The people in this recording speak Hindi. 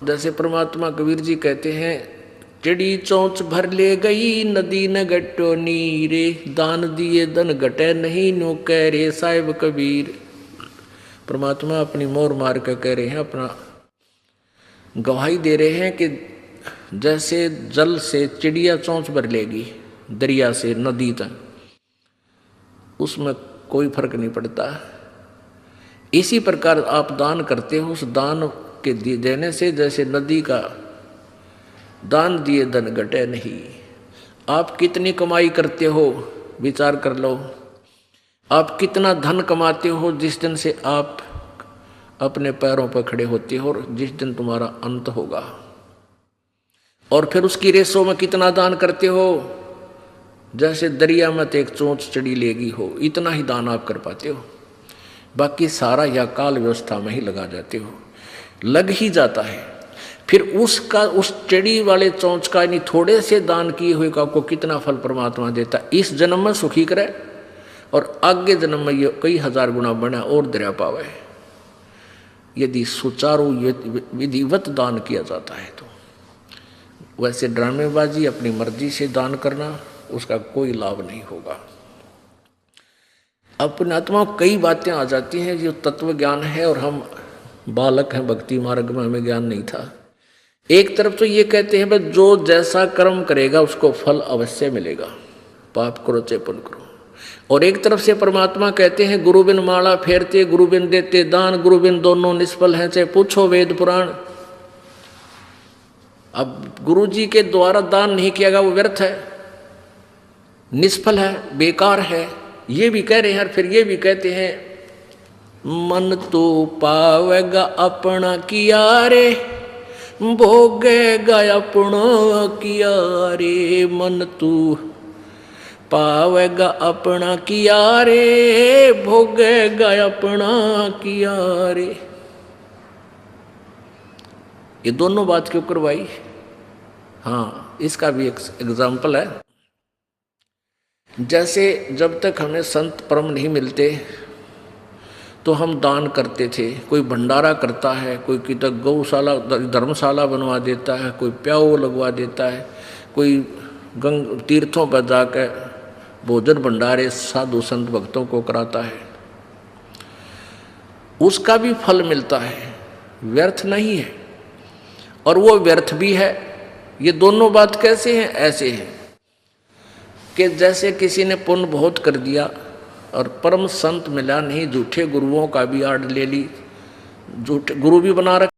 जैसे परमात्मा कबीर जी कहते हैं, चिड़ी चोंच भर ले गई नदी न गट्टो नीरे, दान दिए धन घटे नहीं नो कह रे साहिब कबीर। परमात्मा अपनी मोर मार कर कह रहे हैं, अपना गवाही दे रहे हैं कि जैसे जल से चिड़िया चोंच भर लेगी दरिया से नदी तक, उसमें कोई फर्क नहीं पड़ता। इसी प्रकार आप दान करते हो, उस दान के देने से जैसे नदी का दान दिए धन घटे नहीं। आप कितनी कमाई करते हो विचार कर लो। आप कितना धन कमाते हो जिस दिन से आप अपने पैरों पर खड़े होते हो और जिस दिन तुम्हारा अंत होगा। और फिर उसकी रेसों में कितना दान करते हो, जैसे दरिया में तो एक चोंच चिड़ी लेगी हो, इतना ही दान आप कर पाते हो। बाकी सारा या काल व्यवस्था में ही लगा जाते हो, लग ही जाता है। फिर उसका उस चिड़ी वाले चोंच का यानी थोड़े से दान किए हुए का आपको कितना फल परमात्मा देता। इस जन्म में सुखी करे और आगे जन्म में ये कई हजार गुना बना और दरिया पावे, यदि सुचारू विधिवत दान किया जाता है तो। वैसे ड्रामेबाजी अपनी मर्जी से दान करना, उसका कोई लाभ नहीं होगा। अपने आत्मा कई बातें आ जाती हैं जो तत्व ज्ञान है और हम बालक हैं, भक्ति मार्ग में हमें ज्ञान नहीं था। एक तरफ तो ये कहते हैं बस जो जैसा कर्म करेगा उसको फल अवश्य मिलेगा, पाप करो चाहे पुण्य करो। और एक तरफ से परमात्मा कहते हैं गुरु बिन माला फेरते गुरु बिन देते दान, गुरु बिन दोनों निष्फल हैं चाहे पूछो वेद पुराण। अब गुरु जी के द्वारा दान नहीं किया गया वो व्यर्थ है, निष्फल है, बेकार है, ये भी कह रहे हैं। फिर ये भी कहते हैं मन तो पावेगा अपना किया रे, भोगेगा अपना किया रे। मन तू पावेगा अपना किया रे, भोगेगा अपना किया रे। ये दोनों बात क्यों करवाई? हाँ, इसका भी एक एग्जाम्पल है। जैसे जब तक हमें संत परम नहीं मिलते तो हम दान करते थे। कोई भंडारा करता है, कोई किधर गौशाला धर्मशाला बनवा देता है, कोई प्याऊ लगवा देता है, कोई तीर्थों पर जाकर भोजन भंडारे साधु संत भक्तों को कराता है, उसका भी फल मिलता है, व्यर्थ नहीं है। और वो व्यर्थ भी है। ये दोनों बात कैसे हैं? ऐसे हैं कि जैसे किसी ने पुण्य बहुत कर दिया और परम संत मिला नहीं, झूठे गुरुओं का भी आड़ ले ली, झूठे गुरु भी बना रखे।